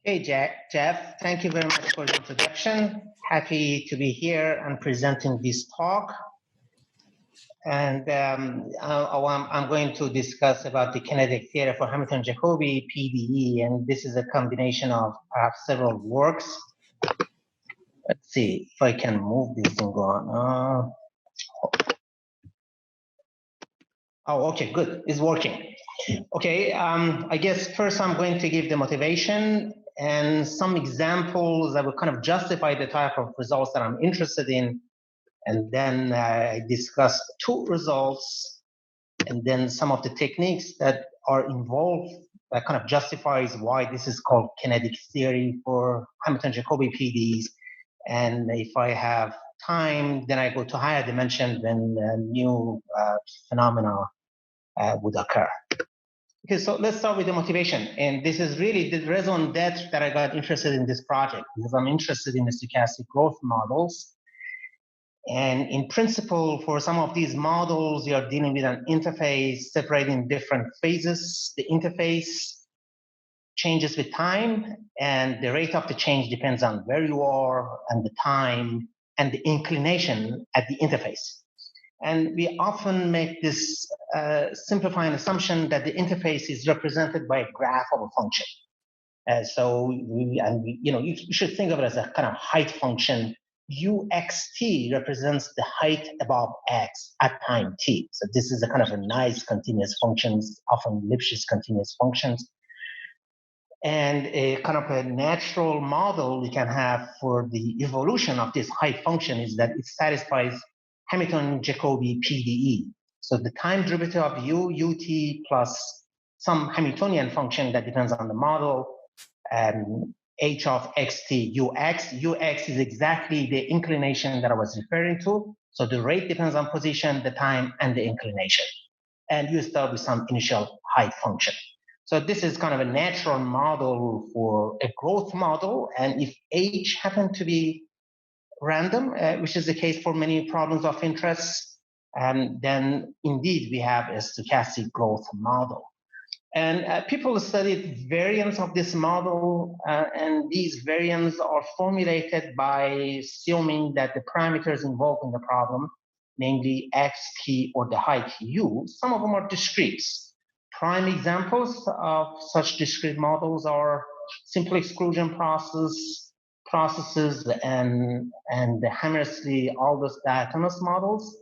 Hey, Jeff, thank you very much for the introduction. Happy to be here and presenting this talk. And I'm going to discuss about the kinetic theory for Hamilton-Jacobi PDE, and this is a combination of perhaps several works. Let's see if I can move this thing on. Oh, okay, good, it's working. Okay, I guess first I'm going to give the motivation and some examples that will kind of justify the type of results that I'm interested in. And then I discuss two results and then some of the techniques that are involved that kind of justifies why this is called kinetic theory for Hamilton-Jacobi PDEs. And if I have time, then I go to higher dimension when new phenomena would occur. Okay, so let's start with the motivation. And this is really the raison d'etre that I got interested in this project, because I'm interested in the stochastic growth models. And in principle, for some of these models, you're dealing with an interface separating different phases. The interface changes with time, and the rate of the change depends on where you are and the time and the inclination at the interface. And we often make this simplifying assumption that the interface is represented by a graph of a function. You should think of it as a kind of height function. uxt represents the height above x at time t. So this is a kind of a nice continuous functions, often Lipschitz continuous functions. And a kind of a natural model we can have for the evolution of this height function is that it satisfies Hamilton-Jacobi PDE. So the time derivative of ut plus some Hamiltonian function that depends on the model, h of xt ux is exactly the inclination that I was referring to. So the rate depends on position, the time, and the inclination. And you start with some initial height function. So this is kind of a natural model for a growth model. And if h happened to be random, which is the case for many problems of interest, then indeed we have a stochastic growth model. And people studied variants of this model, and these variants are formulated by assuming that the parameters involved in the problem, namely x, t, or the height u, some of them are discrete. Prime examples of such discrete models are simple exclusion processes and the Hammersley-Aldous diatomous models.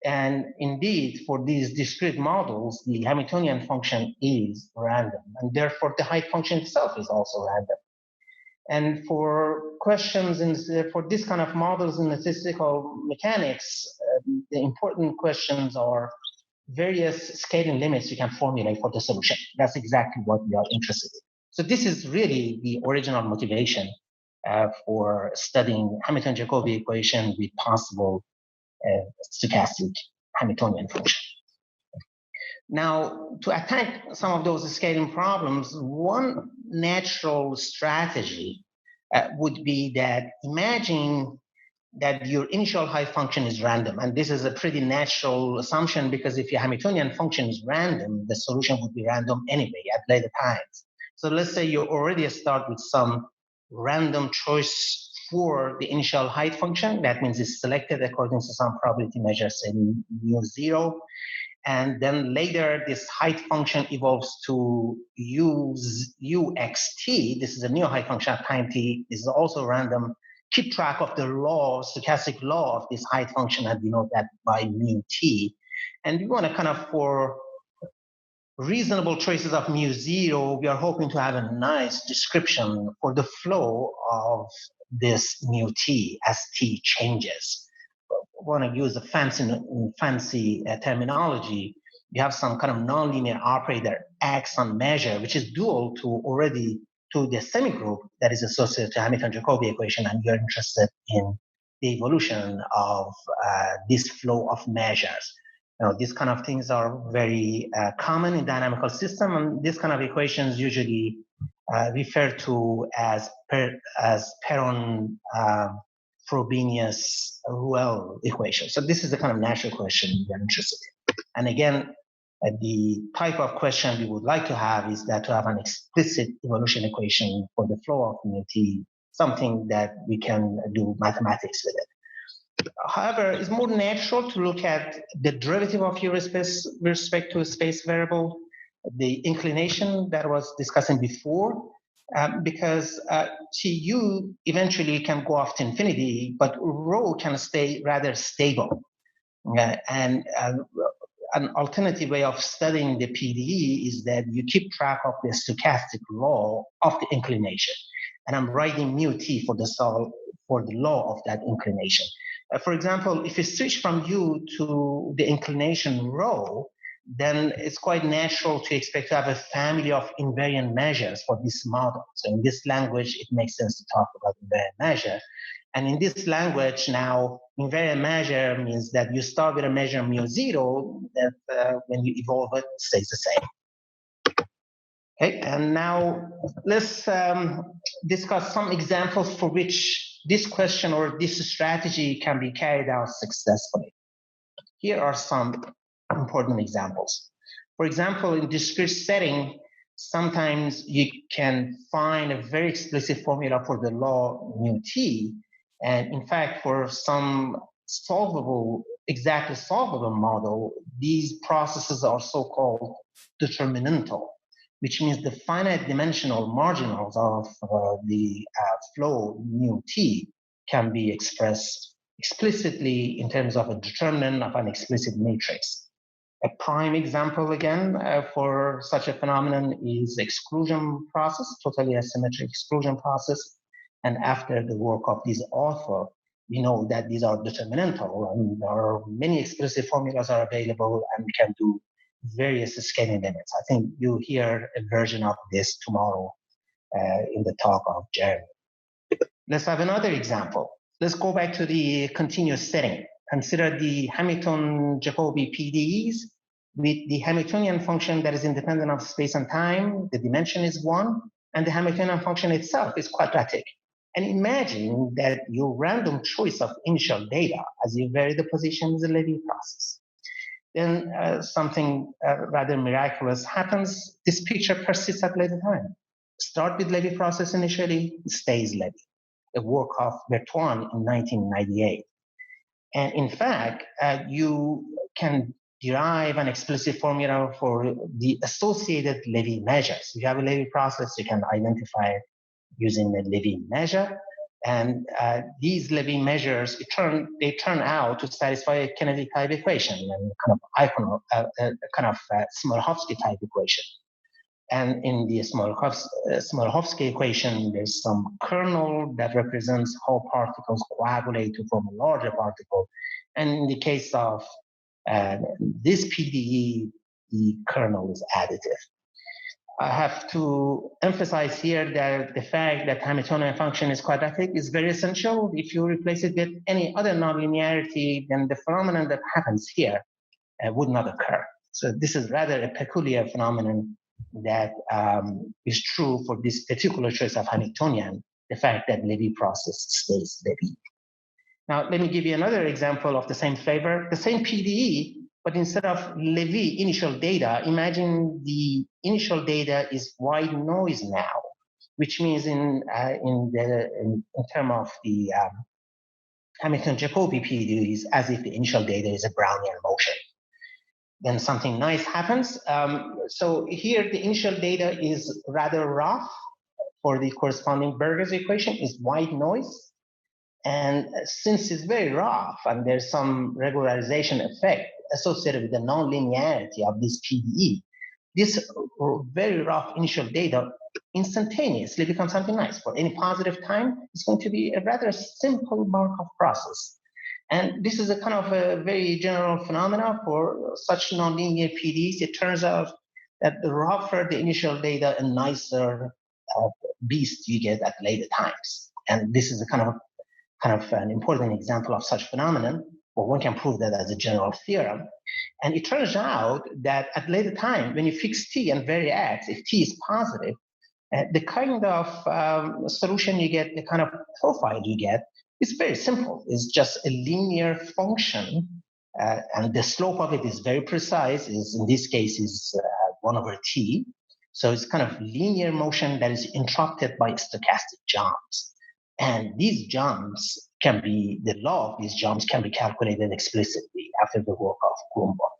And indeed, for these discrete models, the Hamiltonian function is random, and therefore the height function itself is also random. And for questions for this kind of models in statistical mechanics, the important questions are various scaling limits you can formulate for the solution. That's exactly what we are interested in. So this is really the original motivation for studying Hamilton-Jacobi equation with possible stochastic Hamiltonian function. Now, to attack some of those scaling problems, one natural strategy would be that imagine that your initial height function is random. And this is a pretty natural assumption because if your Hamiltonian function is random, the solution would be random anyway at later times. So let's say you already start with some random choice for the initial height function. That means it's selected according to some probability measure, say mu0. And then later this height function evolves to uxt. This is a new height function at time t. This is also random. Keep track of the law, stochastic law of this height function and denote that by mu t. And we want to kind of, for reasonable choices of mu0, we are hoping to have a nice description for the flow of this mu t as t changes. We want to use a fancy terminology. You have some kind of nonlinear operator x on measure, which is dual to the semigroup that is associated to Hamilton-Jacobi equation, and you're interested in the evolution of this flow of measures. These kind of things are very common in dynamical system, and these kind of equations usually referred to as Perron-Frobenius-Ruel equation. So this is the kind of natural question we're interested in. And again, The type of question we would like to have is that to have an explicit evolution equation for the flow of mu t, something that we can do mathematics with it. However, it's more natural to look at the derivative of u with respect to a space variable, the inclination that I was discussing before, because tu eventually can go off to infinity, but rho can stay rather stable. And an alternative way of studying the PDE is that you keep track of the stochastic law of the inclination. And I'm writing mu t for the law of that inclination. For example, if you switch from u to the inclination rho, then it's quite natural to expect to have a family of invariant measures for this model. So in this language, it makes sense to talk about invariant measure. And in this language now, invariant measure means that you start with a measure mu0 that when you evolve it, stays the same. Okay, and now let's discuss some examples for which this question or this strategy can be carried out successfully. Here are some important examples. For example, in discrete setting, sometimes you can find a very explicit formula for the law mu t. And in fact, for some exactly solvable model, these processes are so-called determinantal, which means the finite dimensional marginals of the flow mu t can be expressed explicitly in terms of a determinant of an explicit matrix. A prime example again for such a phenomenon is exclusion process, totally asymmetric exclusion process. And after the work of this author, we know that these are determinantal, and there are many explicit formulas are available, and we can do various scaling limits. I think you'll hear a version of this tomorrow in the talk of Jeremy. Let's have another example. Let's go back to the continuous setting. Consider the Hamilton-Jacobi PDEs with the Hamiltonian function that is independent of space and time. The dimension is 1, and the Hamiltonian function itself is quadratic. And imagine that your random choice of initial data as you vary the position is a Levy process. Then something rather miraculous happens. This picture persists at later time. Start with Levy process initially, stays Levy. A work of Berkeley in 1998. And in fact, you can derive an explicit formula for the associated Levy measures. If you have a Levy process, you can identify it using the Levy measure. And these Levy measures, they turn out to satisfy a kinetic type equation and kind of Smoluchowski type equation. And in the Smoluchowski equation, there's some kernel that represents how particles coagulate to form a larger particle. And in the case of this PDE, the kernel is additive. I have to emphasize here that the fact that Hamiltonian function is quadratic is very essential. If you replace it with any other nonlinearity, then the phenomenon that happens here would not occur. So this is rather a peculiar phenomenon that is true for this particular choice of Hamiltonian, the fact that Levy process stays Levy. Now, let me give you another example of the same flavor, the same PDE, but instead of Levy initial data, imagine the initial data is white noise now, which means in terms of the Hamilton-Jacobi PDEs, as if the initial data is a Brownian motion. Then something nice happens. So here the initial data is rather rough for the corresponding Berger's equation is white noise. And since it's very rough and there's some regularization effect associated with the nonlinearity of this PDE, this very rough initial data instantaneously becomes something nice. For any positive time, it's going to be a rather simple Markov process. And this is a kind of a very general phenomena for such nonlinear PDEs. It turns out that the rougher the initial data, a nicer beast you get at later times. And this is a kind of an important example of such phenomenon, or one can prove that as a general theorem. And it turns out that at later time, when you fix t and vary x, if t is positive, the kind of solution you get, the kind of profile you get, it's very simple. It's just a linear function and the slope of it is very precise. Is in this case is 1/t. So it's kind of linear motion that is interrupted by stochastic jumps. And these jumps can be, the law of these jumps can be calculated explicitly after the work of Grumbaum.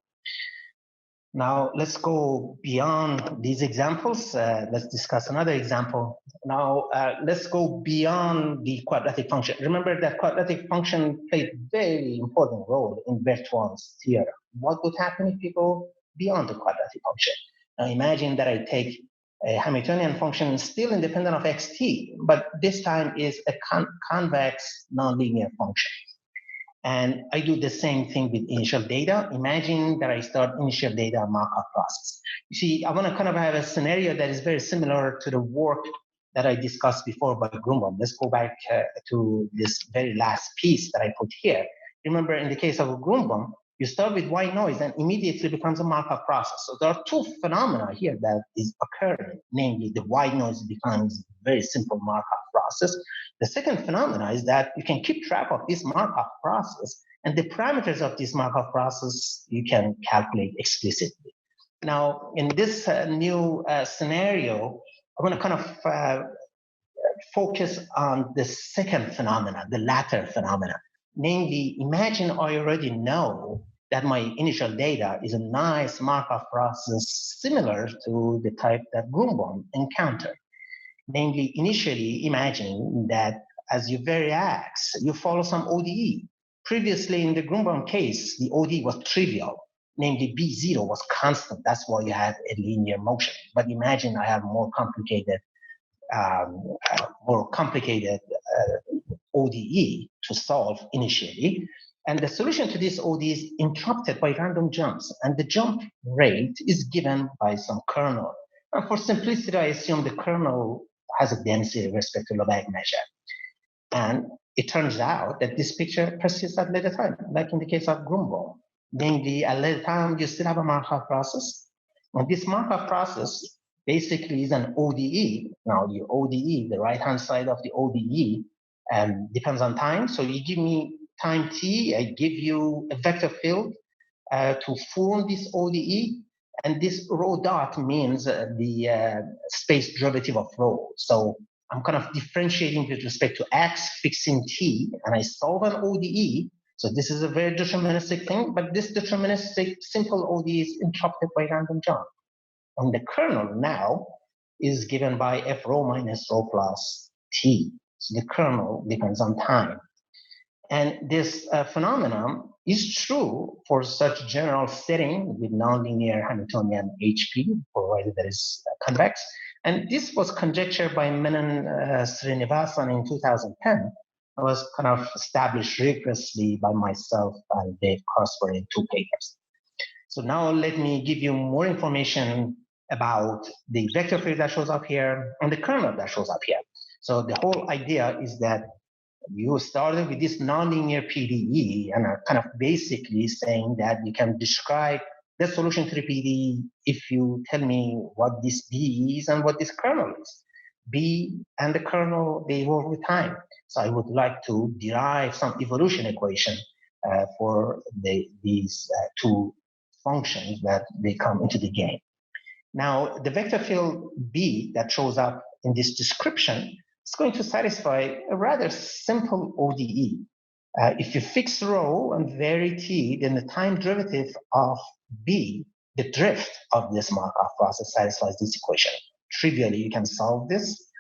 Now let's go beyond these examples. Let's discuss another example. Now let's go beyond the quadratic function. Remember that quadratic function played a very important role in Bertrand's theorem. What would happen if you go beyond the quadratic function? Now imagine that I take a Hamiltonian function still independent of xt, but this time is a convex nonlinear function. And I do the same thing with initial data. Imagine that I start initial data Markov process. You see, I want to kind of have a scenario that is very similar to the work that I discussed before by Grumbaum. Let's go back to this very last piece that I put here. Remember, in the case of Grumbaum, you start with white noise and immediately becomes a Markov process. So there are two phenomena here that is occurring, namely the white noise becomes a very simple Markov process. The second phenomena is that you can keep track of this Markov process, and the parameters of this Markov process you can calculate explicitly. Now, in this new scenario, I'm going to kind of focus on the second phenomena, the latter phenomena. Namely, imagine I already know that my initial data is a nice Markov process similar to the type that Grumbaum encountered. Namely, initially, imagine that as you vary x, you follow some ODE. Previously, in the Grumbaum case, the ODE was trivial. Namely, B0 was constant. That's why you had a linear motion. But imagine I have more complicated ODE to solve initially. And the solution to this ODE is interrupted by random jumps. And the jump rate is given by some kernel. And for simplicity, I assume the kernel has a density with respect to Lebesgue measure. And it turns out that this picture persists at later time, like in the case of Grumbaum. Namely, at later time, you still have a Markov process. And this Markov process basically is an ODE. Now, the ODE, the right-hand side of the ODE, depends on time. So you give me time t, I give you a vector field to form this ODE. And this rho dot means the space derivative of rho. So I'm kind of differentiating with respect to x, fixing t, and I solve an ODE. So this is a very deterministic thing, but this deterministic simple ODE is interrupted by random jump. And the kernel now is given by f rho minus rho plus t. So the kernel depends on time. And this phenomenon is true for such general setting with nonlinear Hamiltonian HP, provided that is convex. And this was conjectured by Menon Srinivasan in 2010. It was kind of established rigorously by myself and Dave Karsper in 2 papers. So now let me give you more information about the vector field that shows up here and the kernel that shows up here. So the whole idea is that you started with this nonlinear PDE and are kind of basically saying that you can describe the solution to the PDE if you tell me what this B is and what this kernel is. B and the kernel, they evolve with time. So I would like to derive some evolution equation for these two functions that they come into the game. Now, the vector field B that shows up in this description is going to satisfy a rather simple ODE. If you fix rho and vary t, then the time derivative of B, the drift of this Markov process, satisfies this equation. Trivially, you can solve this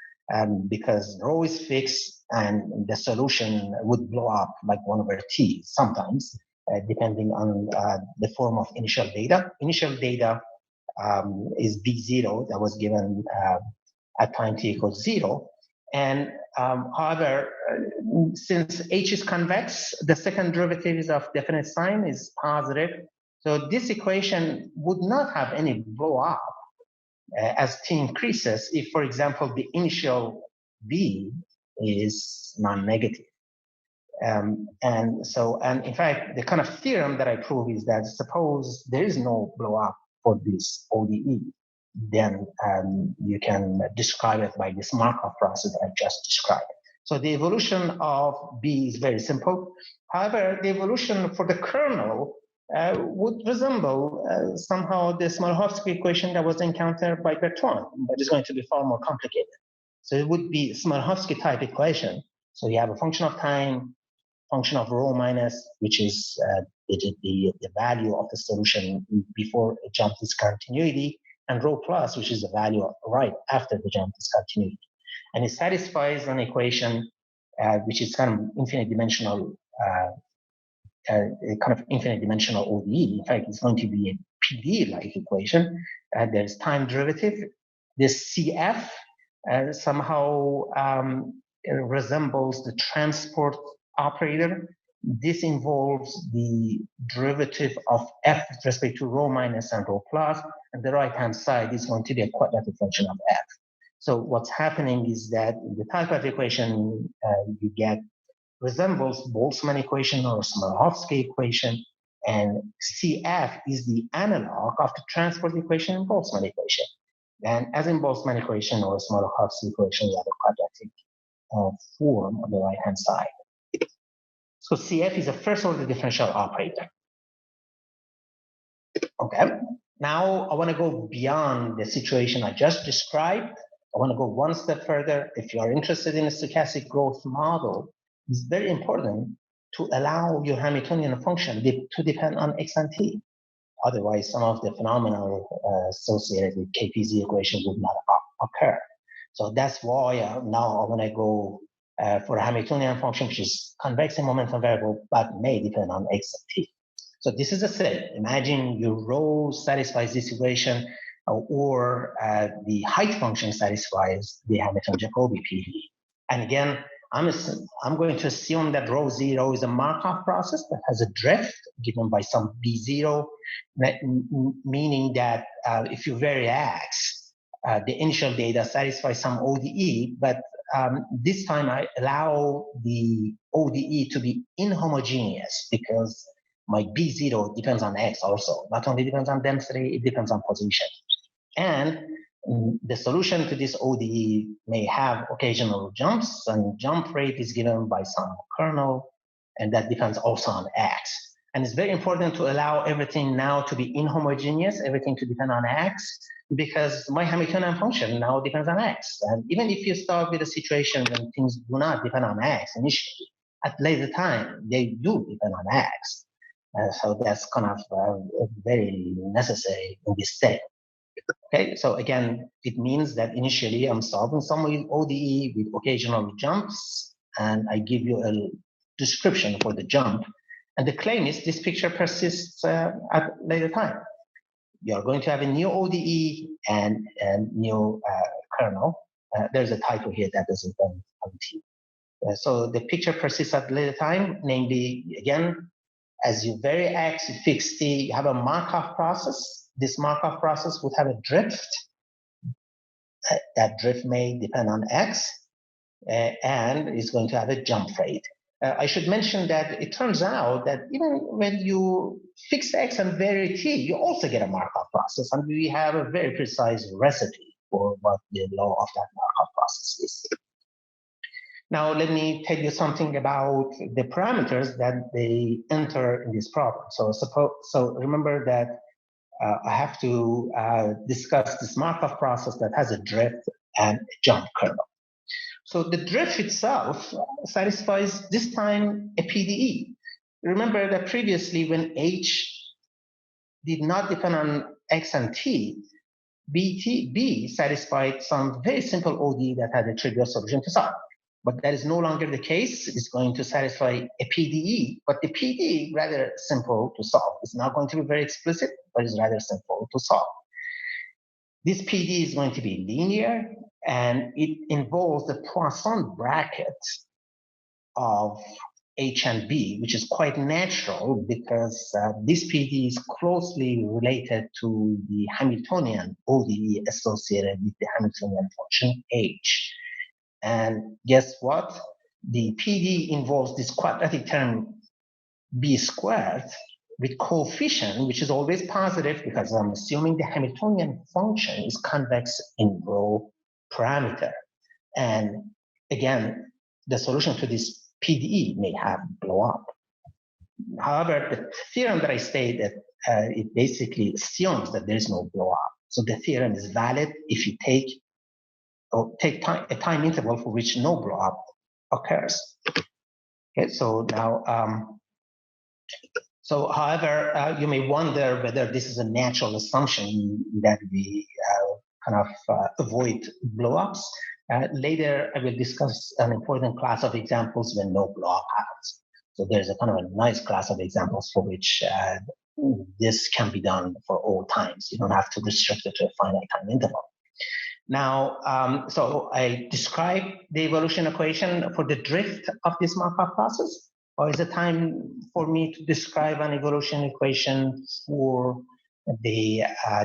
because rho is fixed and the solution would blow up like 1/t sometimes, depending on the form of initial data. Initial data is B0 that was given at time t equals 0. And however, since H is convex, the second derivative is of definite sign is positive. So this equation would not have any blow up as t increases if, for example, the initial B is non-negative. And in fact, the kind of theorem that I prove is that suppose there is no blow up for this ODE, then you can describe it by this Markov process that I just described. So the evolution of B is very simple. However, the evolution for the kernel would resemble somehow the Smoluchowski equation that was encountered by Bertrand, but it's going to be far more complicated. So it would be Smoluchowski type equation. So you have a function of time, function of rho minus, which is the value of the solution before a jump discontinuity, and rho plus, which is the value right after the jump discontinuity. And it satisfies an equation which is kind of infinite dimensional, kind of infinite dimensional ODE. In fact, it's going to be a PDE-like equation. There's time derivative. This CF somehow resembles the transport operator. This involves the derivative of f with respect to rho minus and rho plus, and the right-hand side is going to be a quadratic function of f. So what's happening is that the type of equation you get resembles Boltzmann equation or Smoluchowski equation, and CF is the analog of the transport equation in Boltzmann equation. And as in Boltzmann equation or Smoluchowski equation, you have a quadratic form on the right-hand side. So CF is a first-order differential operator. Okay. Now I want to go beyond the situation I just described. I want to go one step further. If you are interested in a stochastic growth model, it's very important to allow your Hamiltonian function to depend on x and t. Otherwise, some of the phenomena associated with KPZ equation would not occur. So that's why now I want to go for a Hamiltonian function, which is convex in momentum variable, but may depend on x and t. So this is a set. Imagine your rho satisfies this equation, or the height function satisfies the Hamilton-Jacobi PDE. And again, I'm going to assume that rho 0 is a Markov process that has a drift given by some B0, meaning that if you vary x, the initial data satisfies some ODE, but this time I allow the ODE to be inhomogeneous because my B0 depends on x also. Not only depends on density, it depends on position. And the solution to this ODE may have occasional jumps, and jump rate is given by some kernel, and that depends also on x. And it's very important to allow everything now to be inhomogeneous, everything to depend on x, because my Hamiltonian function now depends on x. And even if you start with a situation when things do not depend on x initially, at later time, they do depend on x. So that's kind of very necessary in this state. Okay, so again, it means that initially I'm solving some ODE with occasional jumps, and I give you a description for the jump. And the claim is this picture persists at later time. You're going to have a new ODE and a new kernel. There's a typo here that doesn't T. So the picture persists at later time, namely, again, as you vary x, you fix t, you have a Markov process. This Markov process would have a drift. That drift may depend on x, and is going to have a jump rate. I should mention that it turns out that even when you fix x and vary t, you also get a Markov process, and we have a very precise recipe for what the law of that Markov process is. Now, let me tell you something about the parameters that they enter in this problem. So remember that I have to discuss this Markov process that has a drift and a jump kernel. So the drift itself satisfies this time a PDE. Remember that previously when H did not depend on X and T, B satisfied some very simple ODE that had a trivial solution to solve. But that is no longer the case. It's going to satisfy a PDE, but the PDE is rather simple to solve. It's not going to be very explicit, but it's rather simple to solve. This PDE is going to be linear, and it involves the Poisson bracket of H and B, which is quite natural because this PDE is closely related to the Hamiltonian ODE associated with the Hamiltonian function H. And guess what? The PDE involves this quadratic term B squared with coefficient, which is always positive because I'm assuming the Hamiltonian function is convex in rho parameter. And again, the solution to this PDE may have blow up. However, the theorem that I stated, it basically assumes that there is no blow-up. So the theorem is valid if you take a time interval for which no blow-up occurs. Okay, so now, however, you may wonder whether this is a natural assumption that we kind of avoid blow-ups. Later, I will discuss an important class of examples when no blow-up happens. So there's a kind of a nice class of examples for which this can be done for all times. You don't have to restrict it to a finite time interval. Now, so I described the evolution equation for the drift of this Markov process, or is it time for me to describe an evolution equation for the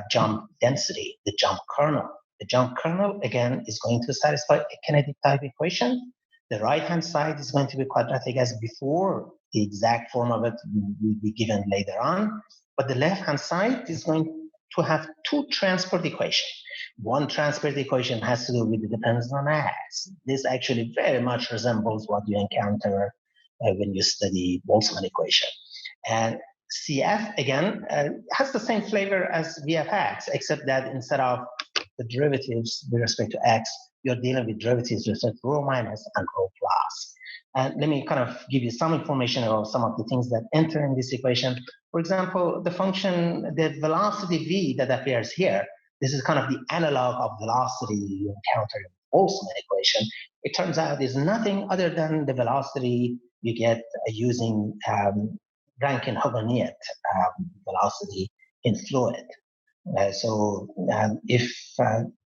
jump density, the jump kernel? The jump kernel, again, is going to satisfy a kinetic type equation. The right-hand side is going to be quadratic as before. The exact form of it will be given later on. But the left-hand side is going to have two transport equations. One transport equation has to do with the dependence on x. This actually very much resembles what you encounter when you study Boltzmann equation. And CF, again, has the same flavor as VFX, except that instead of the derivatives with respect to x, you're dealing with derivatives with respect to rho minus and rho plus. And let me kind of give you some information about some of the things that enter in this equation. For example, the function, the velocity v that appears here, this is kind of the analog of velocity you encounter in the Boltzmann equation. It turns out is nothing other than the velocity you get using Rankine-Hugoniot velocity in fluid. If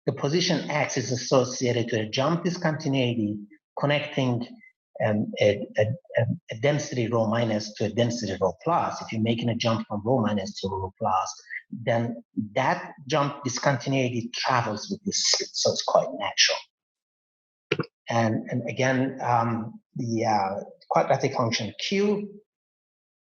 the position x is associated to a jump discontinuity connecting a density rho minus to a density rho plus, if you're making a jump from rho minus to rho plus, then that jump discontinuity travels with this speed, so it's quite natural. And again, the quadratic function q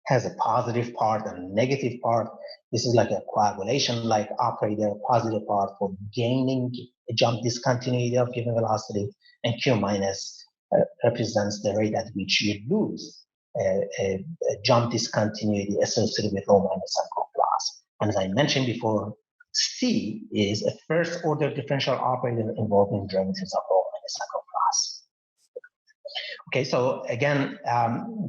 has a positive part and a negative part. This is like a coagulation-like operator, positive part for gaining a jump discontinuity of given velocity, and q minus represents the rate at which you lose a jump discontinuity associated with rho minus and rho plus. And as I mentioned before, C is a first-order differential operator involving derivatives of rho minus and rho plus. Okay, so again,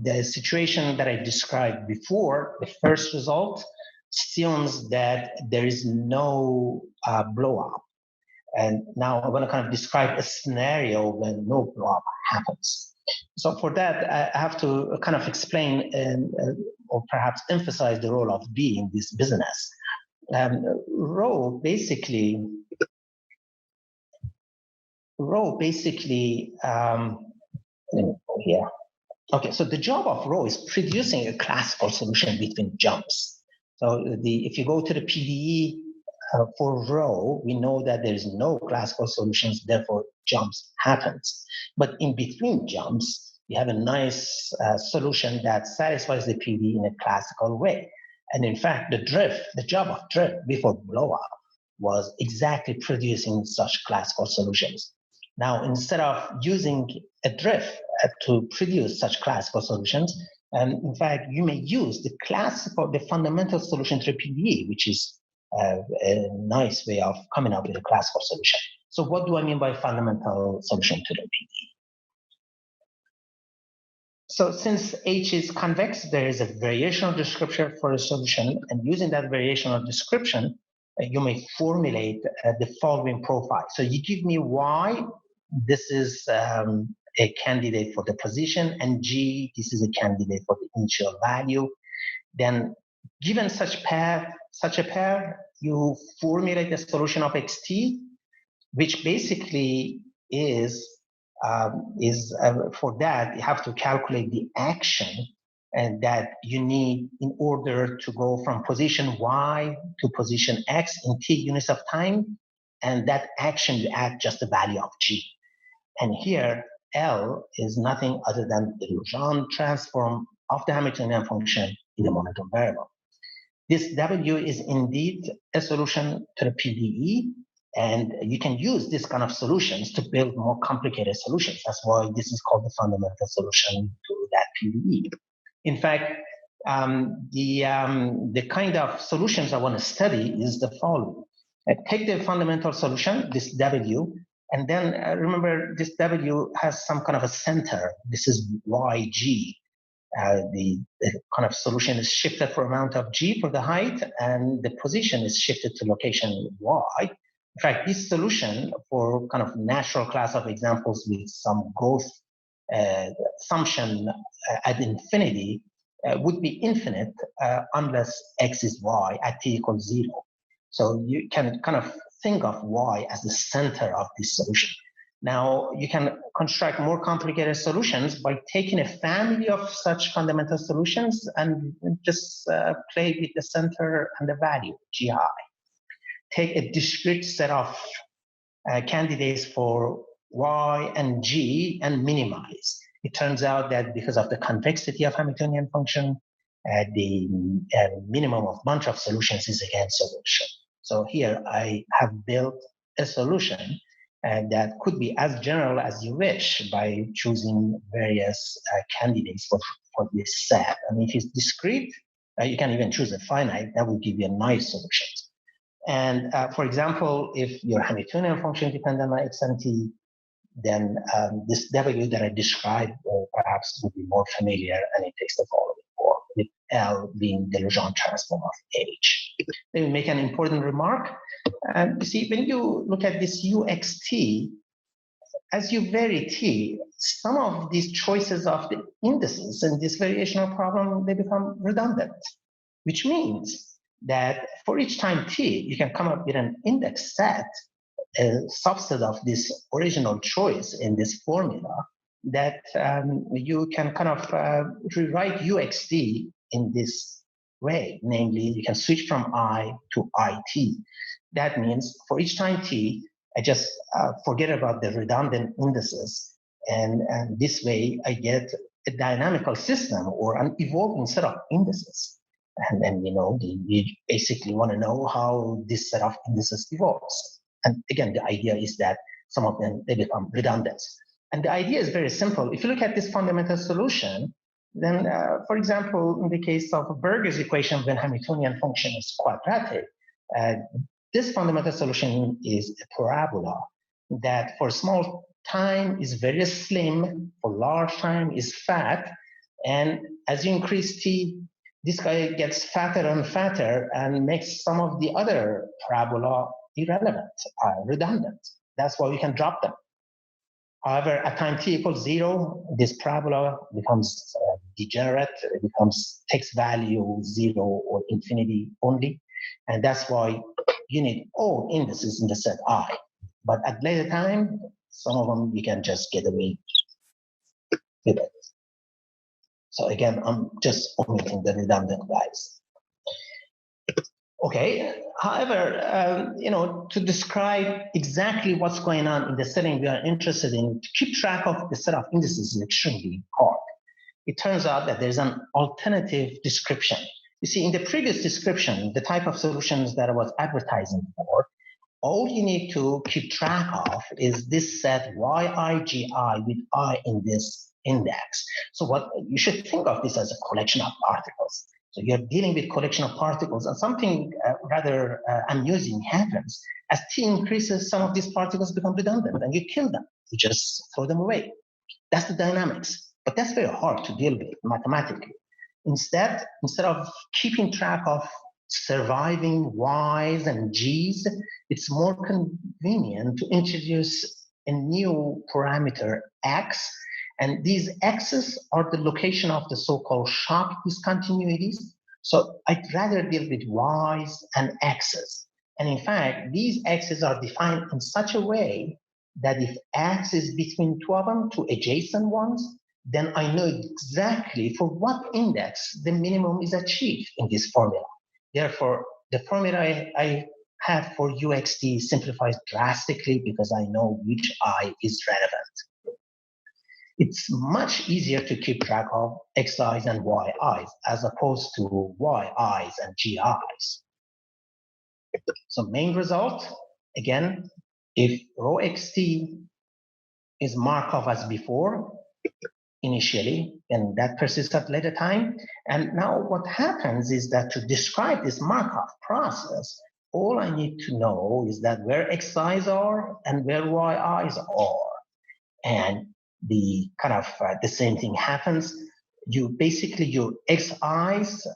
the situation that I described before, the first result assumes that there is no blow-up. And now I'm going to kind of describe a scenario when no blow-up happens. So for that, I have to kind of explain or perhaps emphasize the role of B in this business. Rho basically, let me go here. Okay, so the job of rho is producing a classical solution between jumps. So if you go to the PDE for rho, we know that there is no classical solutions, therefore jumps happens. But in between jumps, you have a nice solution that satisfies the PDE in a classical way. And in fact, the job of drift before blow-up was exactly producing such classical solutions. Now, instead of using a drift to produce such classical solutions, in fact, you may use the fundamental solution to the PDE, which is a nice way of coming up with a classical solution. So what do I mean by fundamental solution to the PDE? So since H is convex, there is a variational description for a solution, and using that variational description, you may formulate the following profile. So you give me Y, this is a candidate for the position, and G, this is a candidate for the initial value. Then given such a pair, you formulate a solution of XT, which basically is for that, you have to calculate the action and that you need in order to go from position Y to position X in T units of time. And that action, you add just the value of G. And here, L is nothing other than the Legendre transform of the Hamiltonian function in the momentum variable. This W is indeed a solution to the PDE, and you can use this kind of solutions to build more complicated solutions. That's why this is called the fundamental solution to that PDE. In fact, The kind of solutions I want to study is the following. Take the fundamental solution, this W, and then remember this W has some kind of a center. This is YG. The kind of solution is shifted for amount of G for the height, and the position is shifted to location Y. In fact, this solution for kind of natural class of examples with some growth assumption at infinity would be infinite unless X is Y at T equals 0. So you can kind of think of Y as the center of this solution. Now, you can construct more complicated solutions by taking a family of such fundamental solutions and just play with the center and the value, GI. Take a discrete set of candidates for Y and G and minimize. It turns out that because of the convexity of Hamiltonian function, the minimum of bunch of solutions is again solution. So here I have built a solution that could be as general as you wish by choosing various candidates for this set. And if it's discrete, you can even choose a finite. That will give you a nice solution. And for example, if your Hamiltonian function dependent on x and t, then this W that I described perhaps would be more familiar, and it takes the following form, with L being the Legendre transform of H. Let me make an important remark. You see, when you look at this UXT, as you vary T, some of these choices of the indices in this variational problem, they become redundant, which means that for each time T, you can come up with an index set, a subset of this original choice in this formula that you can kind of rewrite UXT in this way. Namely, you can switch from I to IT. That means for each time T, I just forget about the redundant indices. And this way, I get a dynamical system or an evolving set of indices. And then, you basically want to know how this set of indices evolves. And again, the idea is that some of them, they become redundant. And the idea is very simple. If you look at this fundamental solution, then, for example, in the case of Berger's equation, when Hamiltonian function is quadratic, this fundamental solution is a parabola that for small time is very slim, for large time is fat, and as you increase t, this guy gets fatter and fatter and makes some of the other parabola irrelevant, redundant. That's why we can drop them. However, at time t equals 0, this parabola becomes degenerate. It takes value 0 or infinity only, and that's why you need all indices in the set I. But at later time, some of them you can just get away with it. So again, I'm just omitting the redundant guys. Okay. However, to describe exactly what's going on in the setting we are interested in, to keep track of the set of indices is extremely hard. It turns out that there's an alternative description. You see, in the previous description, the type of solutions that I was advertising for, all you need to keep track of is this set YIGI with I in this index. So what you should think of this as a collection of particles. So you're dealing with collection of particles, and something rather amusing happens. As T increases, some of these particles become redundant, and you kill them. You just throw them away. That's the dynamics. But that's very hard to deal with mathematically. Instead of keeping track of surviving Y's and G's, it's more convenient to introduce a new parameter X. And these X's are the location of the so-called shock discontinuities. So I'd rather deal with Y's and X's. And in fact, these X's are defined in such a way that if X is between two of them, two adjacent ones, then I know exactly for what index the minimum is achieved in this formula. Therefore, the formula I have for UXT simplifies drastically because I know which I is relevant. It's much easier to keep track of XIs and YIs as opposed to YIs and GIs. So main result, again, if rho XT is Markov as before, initially, and that persists at later time. And now what happens is that to describe this Markov process, all I need to know is that where xi's are and where yi's are. And the kind of the same thing happens. You basically, your xi's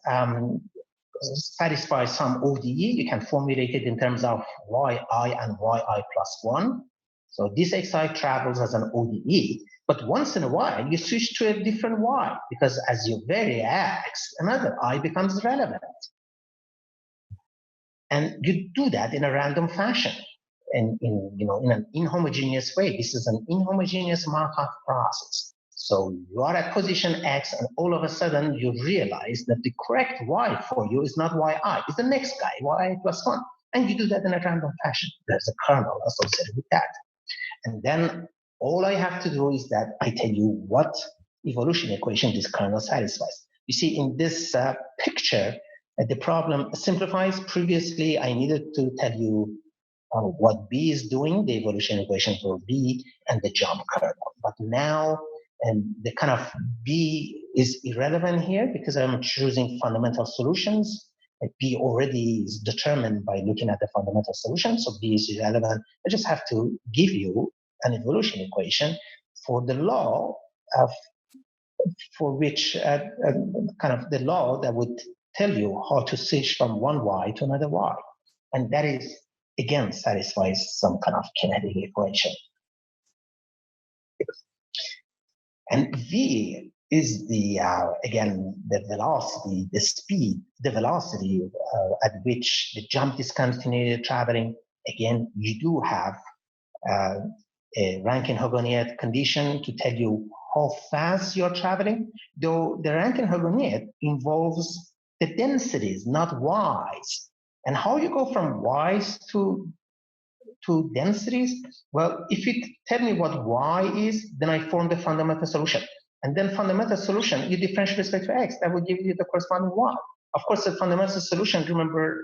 satisfy some ODE. You can formulate it in terms of yi and yi plus 1. So this xi travels as an ODE, but once in a while you switch to a different y, because as you vary x, another I becomes relevant. And you do that in a random fashion, and in an inhomogeneous way. This is an inhomogeneous Markov process. So you are at position x, and all of a sudden you realize that the correct y for you is not yi, it's the next guy, yi plus 1. And you do that in a random fashion. There's a kernel associated with that. And then all I have to do is that I tell you what evolution equation this kernel satisfies. You see, in this picture, the problem simplifies. Previously, I needed to tell you what B is doing, the evolution equation for B, and the jump kernel. But now, the kind of B is irrelevant here because I'm choosing fundamental solutions. B already is determined by looking at the fundamental solution, so B is irrelevant. I just have to give you an evolution equation for the law of, for which kind of the law that would tell you how to switch from one y to another y, and that is again satisfies some kind of kinetic equation. And V is the again the velocity, the speed, the velocity at which the jump discontinuity traveling. Again, you do have a Rankine-Hugoniot condition to tell you how fast you're traveling, though the Rankine-Hugoniot involves the densities, not y's. And how you go from y's to densities? Well, if you tell me what y is, then I form the fundamental solution. And then fundamental solution, you differentiate with respect to x, that will give you the corresponding y. Of course, the fundamental solution, remember,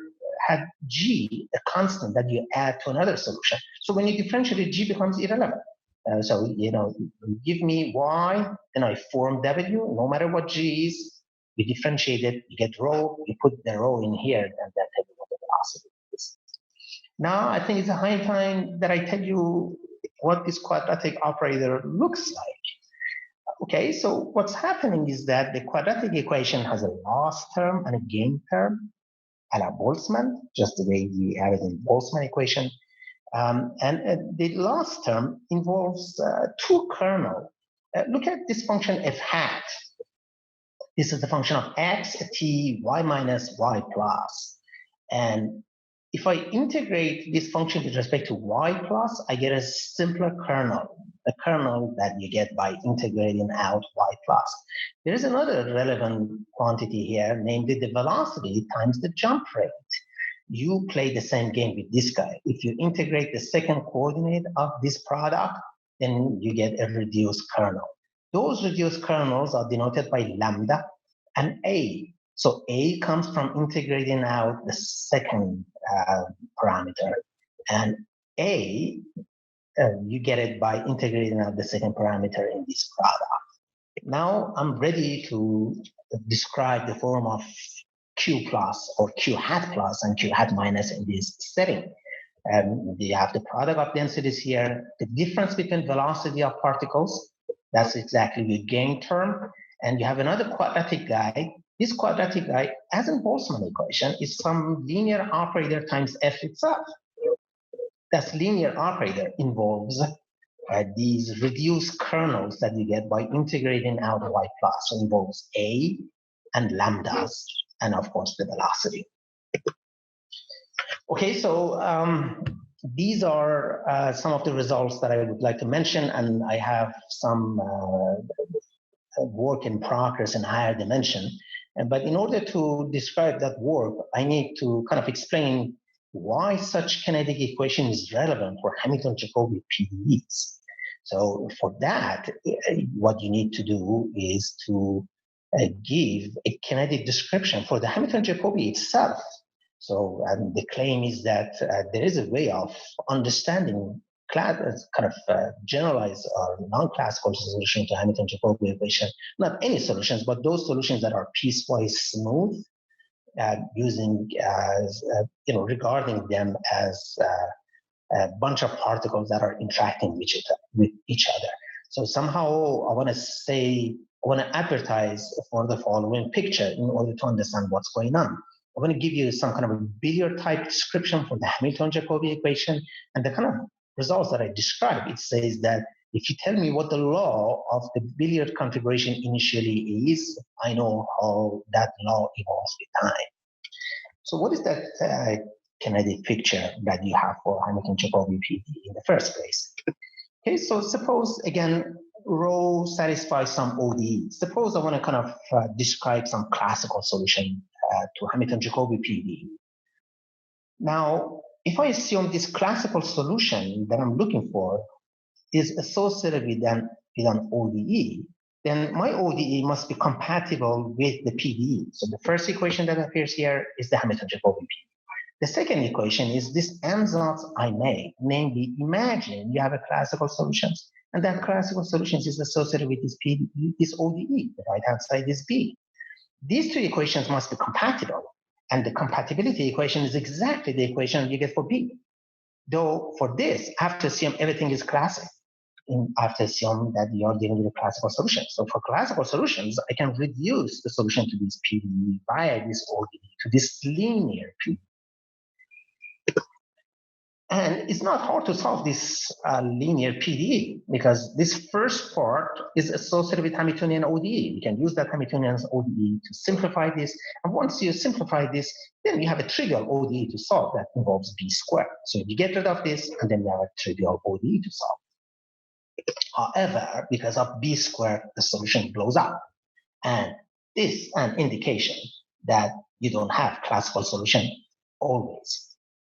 had g, a constant that you add to another solution. So when you differentiate it, g becomes irrelevant. So, you give me y, then I form w, no matter what g is, you differentiate it, you get rho, you put the rho in here, and then tell you what the velocity is. Now, I think it's a high time that I tell you what this quadratic operator looks like. Okay, so what's happening is that the quadratic equation has a loss term and a gain term, a la Boltzmann, just the way we have it in Boltzmann equation. And the loss term involves two kernels. Look at this function f hat. This is the function of x, t, y minus, y plus. And if I integrate this function with respect to y plus, I get a simpler kernel, a kernel that you get by integrating out y plus. There is another relevant quantity here, namely the velocity times the jump rate. You play the same game with this guy. If you integrate the second coordinate of this product, then you get a reduced kernel. Those reduced kernels are denoted by lambda and a. So a comes from integrating out the second parameter, and a, you get it by integrating out the second parameter in this product. Now I'm ready to describe the form of Q plus or Q hat plus and Q hat minus in this setting. You have the product of densities here, the difference between velocity of particles, that's exactly the gain term, and you have another quadratic guy. This quadratic guy, as in Boltzmann equation, is some linear operator times f itself. That linear operator involves these reduced kernels that you get by integrating out y plus. So involves a and lambdas, and of course the velocity. Okay, so these are some of the results that I would like to mention, and I have some work in progress in higher dimension. But in order to describe that work, I need to kind of explain why such kinetic equation is relevant for Hamilton-Jacobi PDEs. So for that, what you need to do is to give a kinetic description for the Hamilton-Jacobi itself. So the claim is that there is a way of understanding generalized or non-classical solution to Hamilton-Jacobi equation. Not any solutions, but those solutions that are piecewise smooth, using regarding them as a bunch of particles that are interacting with each other. So somehow I want to advertise for the following picture in order to understand what's going on. I'm going to give you some kind of a billiard type description for the Hamilton-Jacobi equation, and the kind of results that I described. It says that if you tell me what the law of the billiard configuration initially is, I know how that law evolves with time. So what is that kinetic picture that you have for Hamilton-Jacobi PDE in the first place? Okay, so suppose, again, rho satisfies some ODE. Suppose I want to kind of describe some classical solution to Hamilton-Jacobi PDE. Now, if I assume this classical solution that I'm looking for is associated with an ODE, then my ODE must be compatible with the PDE. So the first equation that appears here is the Hamilton-Jacobi PDE. The second equation is this ansatz I made, namely, imagine you have a classical solution, and that classical solution is associated with this PDE, this ODE. The right-hand side is B. These two equations must be compatible, and the compatibility equation is exactly the equation you get for B. Though for this, I have to assume everything is classic. I have to assume that you're dealing with a classical solution. So for classical solutions, I can reduce the solution to this PDE via this ODE to this linear PDE. And it's not hard to solve this linear PDE because this first part is associated with Hamiltonian ODE. You can use that Hamiltonian ODE to simplify this. And once you simplify this, then you have a trivial ODE to solve that involves B squared. So you get rid of this, and then you have a trivial ODE to solve. However, because of B squared, the solution blows up. And this is an indication that you don't have classical solution always.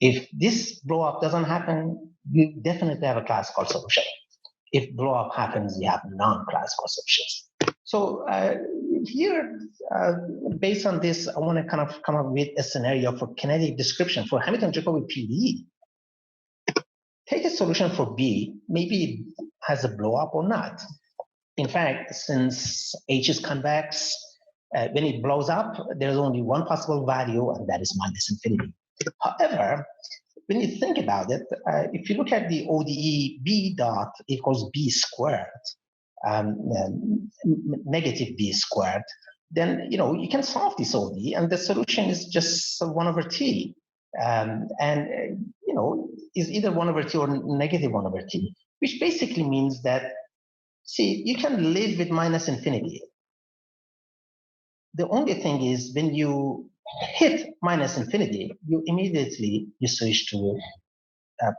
If this blow-up doesn't happen, you definitely have a classical solution. If blow-up happens, you have non-classical solutions. So here, based on this, I want to kind of come up with a scenario for kinetic description for Hamilton-Jacobi PDE. Take a solution for B, maybe it has a blow-up or not. In fact, since H is convex, when it blows up, there's only one possible value, and that is minus infinity. However, when you think about it, if you look at the ODE B dot equals B squared, negative B squared, then you can solve this ODE, and the solution is just 1 over T, is either 1 over T or negative 1 over T, which basically means that, see, you can live with minus infinity. The only thing is when you hit minus infinity, you immediately switch to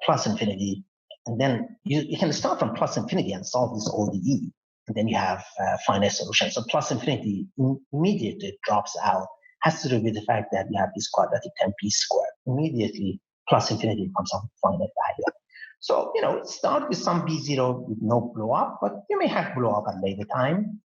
plus infinity, and then you can start from plus infinity and solve this ODE, and then you have finite solution. So plus infinity immediately drops out, has to do with the fact that you have this quadratic term P squared. Immediately plus infinity becomes a finite value. So start with some B0 with no blow up, but you may have blow up at later time.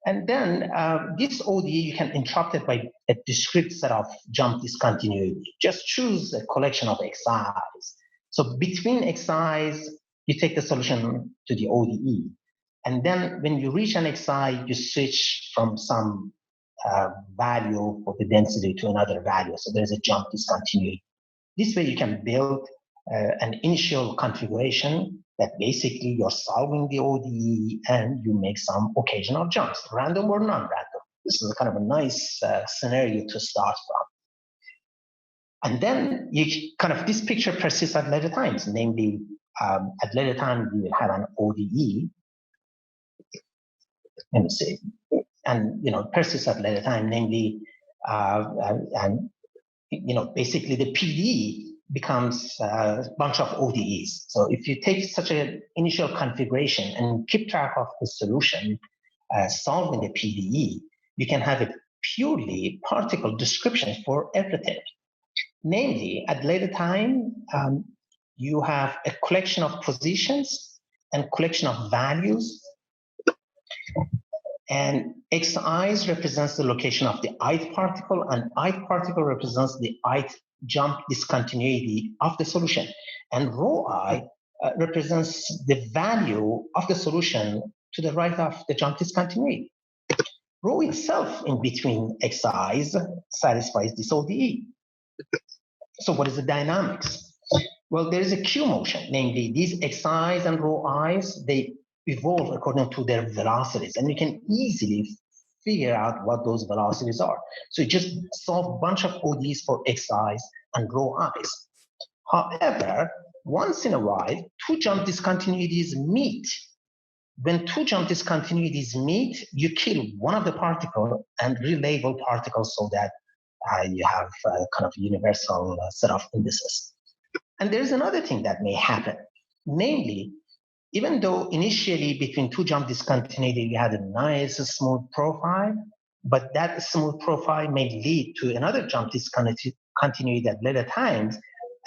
And then this ODE, you can interrupt it by a discrete set of jump discontinuity. Just choose a collection of xi's. So between xi's, you take the solution to the ODE. And then when you reach an xi, you switch from some value for the density to another value. So there's a jump discontinuity. This way you can build an initial configuration that basically you're solving the ODE and you make some occasional jumps, random or non-random. This is kind of a nice scenario to start from. And then this picture persists at later times, namely at later time you will have an ODE. Let me see. And persists at later time, namely, basically the PDE becomes a bunch of ODEs. So if you take such an initial configuration and keep track of the solution solving the PDE, you can have a purely particle description for everything. Namely, at later time, you have a collection of positions and collection of values. And xi's represents the location of the ith particle, and ith particle represents the ith jump discontinuity of the solution. And rho I represents the value of the solution to the right of the jump discontinuity. Rho itself in between xi's satisfies this ODE. So what is the dynamics? Well, there is a Q motion, namely these xi's and rho i's, they evolve according to their velocities, and you can easily figure out what those velocities are. So you just solve a bunch of ODs for xi's and rho i's. However, once in a while, two jump discontinuities meet. When two jump discontinuities meet, you kill one of the particles and relabel particles so that you have a kind of universal set of indices. And there's another thing that may happen, namely, even though initially between two jump discontinuity you had a nice smooth profile, but that smooth profile may lead to another jump discontinuity at later times,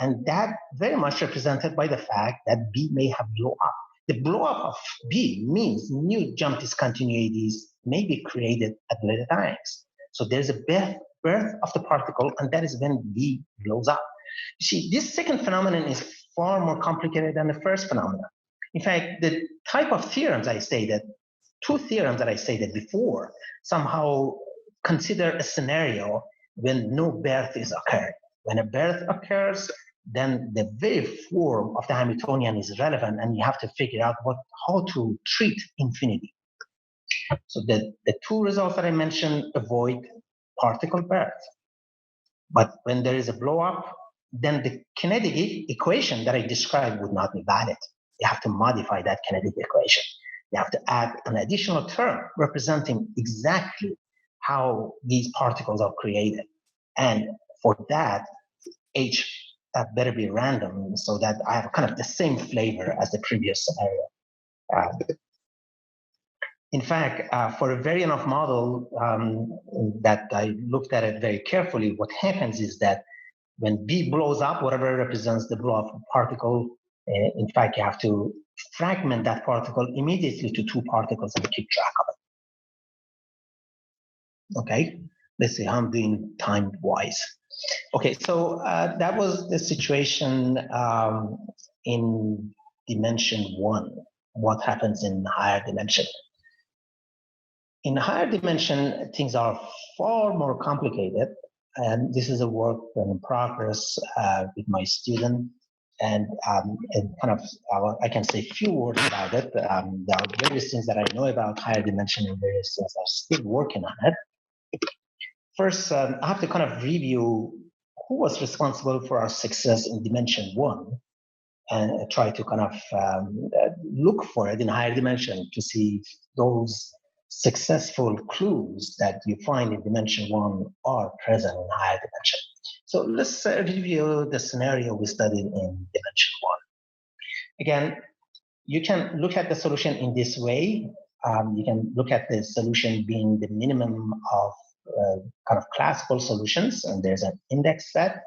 and that very much represented by the fact that B may have blow up. The blow up of B means new jump discontinuities may be created at later times. So there's a birth of the particle, and that is when B blows up. You see, this second phenomenon is far more complicated than the first phenomenon. In fact, the type of theorems I stated, two theorems that I stated before, somehow consider a scenario when no birth is occurring. When a birth occurs, then the very form of the Hamiltonian is relevant, and you have to figure out how to treat infinity. So the two results that I mentioned avoid particle birth. But when there is a blow up, then the kinetic equation that I described would not be valid. You have to modify that kinetic equation. You have to add an additional term representing exactly how these particles are created. And for that, H better be random so that I have kind of the same flavor as the previous scenario. In fact, for a variant of model that I looked at it very carefully, what happens is that when B blows up, whatever represents the blow up particle, in fact, you have to fragment that particle immediately to two particles and keep track of it. Okay, let's see how I'm doing time-wise. Okay, so that was the situation in dimension 1. What happens in higher dimension? In higher dimension, things are far more complicated, and this is a work in progress with my student. And kind of, I can say a few words about it. There are various things that I know about higher dimension and various things I'm still working on it. First, I have to kind of review who was responsible for our success in dimension 1 and try to kind of look for it in higher dimension to see if those successful clues that you find in dimension 1 are present in higher dimension. So let's review the scenario we studied in dimension 1. Again, you can look at the solution in this way. You can look at the solution being the minimum of kind of classical solutions, and there's an index set.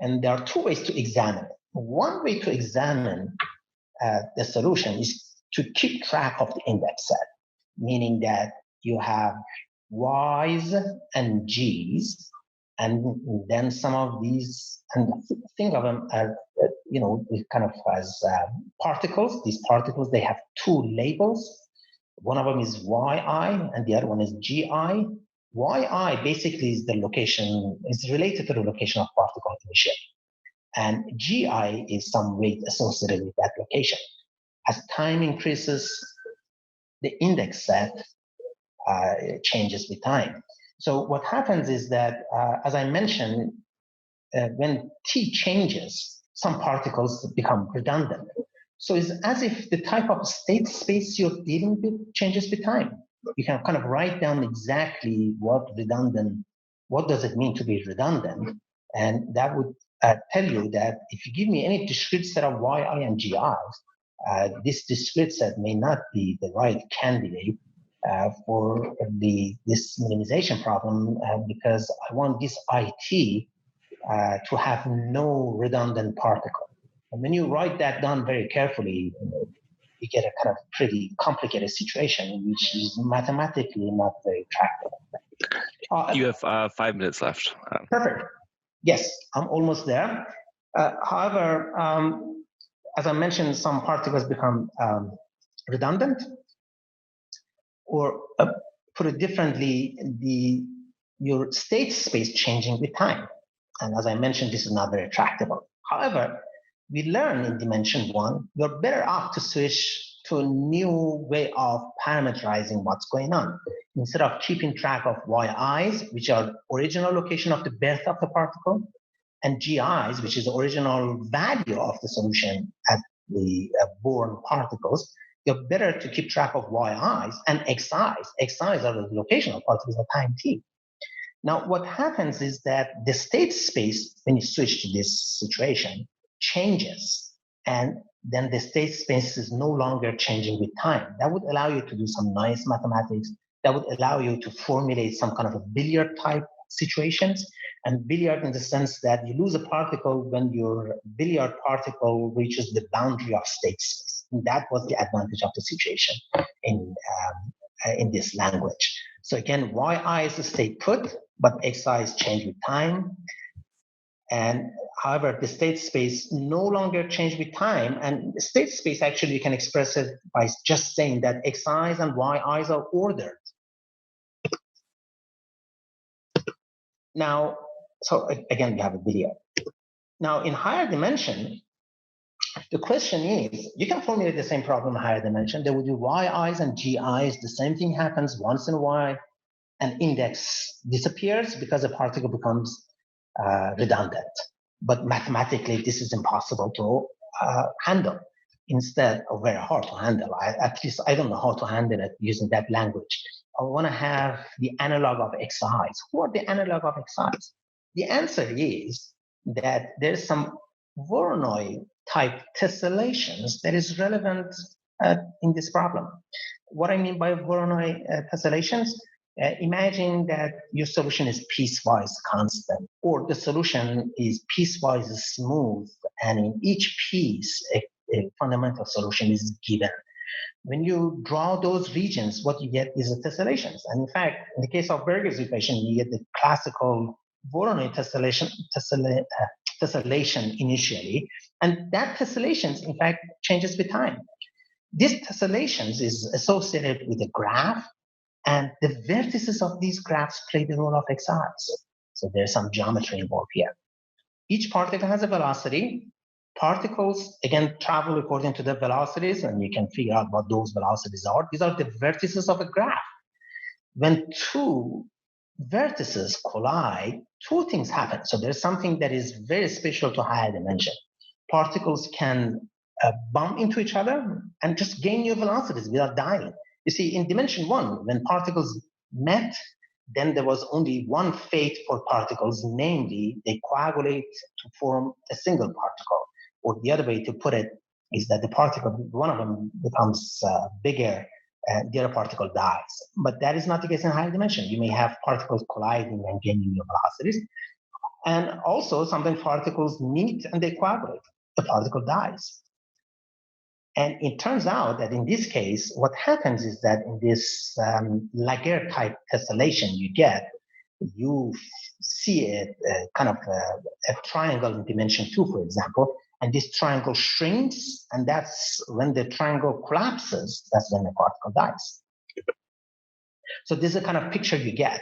And there are two ways to examine it. One way to examine the solution is to keep track of the index set, meaning that you have Y's and G's, and then some of these, and think of them as, kind of as particles. These particles, they have two labels. One of them is Yi, and the other one is Gi. Yi basically is the location, is related to the location of particle initially. And Gi is some weight associated with that location. As time increases, the index set changes with time. So what happens is that, as I mentioned, when T changes, some particles become redundant. So it's as if the type of state space you're dealing with changes with time. You can kind of write down exactly what does it mean to be redundant, and that would tell you that if you give me any discrete set of Yi and Gi's, this discrete set may not be the right candidate for this minimization problem because I want this IT to have no redundant particle. And when you write that down very carefully, you get a kind of pretty complicated situation, which is mathematically not very attractive. You have 5 minutes left. Perfect. Yes, I'm almost there. However, as I mentioned, some particles become redundant, or put it differently, your state space changing with time. And as I mentioned, this is not very tractable. However, we learn in dimension one, you're better off to switch to a new way of parameterizing what's going on. Instead of keeping track of yi's, which are original location of the birth of the particle, and gi's, which is the original value of the solution at the born particles, you're better to keep track of yi's and xi's. Xi's are the location of particles at time t. Now, what happens is that the state space, when you switch to this situation, changes, and then the state space is no longer changing with time. That would allow you to do some nice mathematics. That would allow you to formulate some kind of a billiard type situations. And billiard in the sense that you lose a particle when your billiard particle reaches the boundary of state space. And that was the advantage of the situation in this language. So again, yi is the state put, but xi is changed with time. And however, the state space no longer change with time. And the state space, actually, you can express it by just saying that xi's and yi's are ordered. Now, so again, we have a video. Now, in higher dimension, the question is, you can formulate the same problem in higher dimension. There would be yi's and gi's. The same thing happens once in a while. An index disappears because the particle becomes redundant. But mathematically, this is impossible to handle. Instead, or very hard to handle. At least I don't know how to handle it using that language. I want to have the analog of xi's. Who are the analog of xi's? The answer is that there's some Voronoi type tessellations that is relevant in this problem. What I mean by Voronoi tessellations, imagine that your solution is piecewise constant, or the solution is piecewise smooth, and in each piece, a fundamental solution is given. When you draw those regions, what you get is the tessellations. And in fact, in the case of Berger's equation, you get the classical Voronoi tessellation initially, and that tessellations, in fact, changes with time. This tessellations is associated with a graph, and the vertices of these graphs play the role of xi's. So there's some geometry involved here. Each particle has a velocity. Particles, again, travel according to the velocities, and you can figure out what those velocities are. These are the vertices of a graph. When two vertices collide, two things happen. So there's something that is very special to higher dimension. Particles can bump into each other and just gain new velocities without dying. You see, in dimension one, when particles met, then there was only one fate for particles, namely they coagulate to form a single particle. Or the other way to put it is that the particle, one of them becomes bigger, and the other particle dies. But that is not the case in higher dimension. You may have particles colliding and gaining new velocities. And also, sometimes particles meet and they coagulate. The particle dies. And it turns out that in this case, what happens is that in this Laguerre type tessellation you see a kind of a triangle in dimension 2, for example, and this triangle shrinks, and that's when the triangle collapses, that's when the particle dies. So this is a kind of picture you get.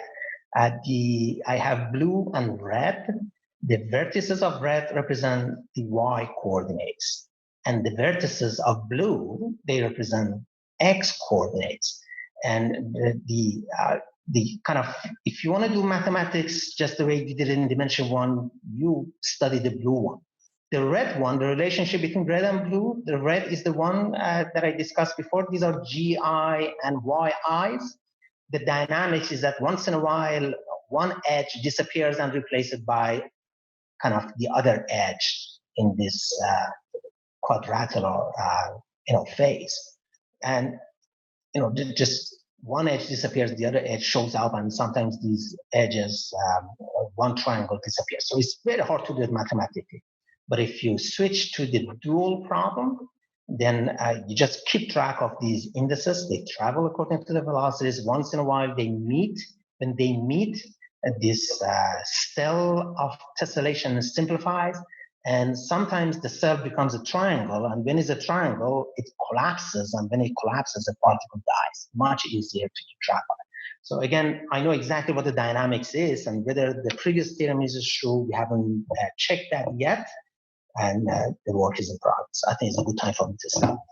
I have blue and red. The vertices of red represent the y coordinates, and the vertices of blue, they represent x coordinates. And the kind of, if you want to do mathematics just the way you did it in dimension 1, you study the blue one. The red one, the relationship between red and blue, the red is the one that I discussed before. These are GI and YIs. The dynamics is that once in a while, one edge disappears and replaced by kind of the other edge in this quadrilateral phase. And just one edge disappears, the other edge shows up, and sometimes these edges, one triangle disappears. So it's very hard to do it mathematically. But if you switch to the dual problem, then you just keep track of these indices. They travel according to the velocities. Once in a while, they meet. When they meet, this cell of tessellation simplifies, And sometimes the cell becomes a triangle, and when it's a triangle, it collapses, and when it collapses, the particle dies. Much easier to keep track of it. So again, I know exactly what the dynamics is, and whether the previous theorem is true, we haven't checked that yet, and the work is in progress. I think it's a good time for me to stop.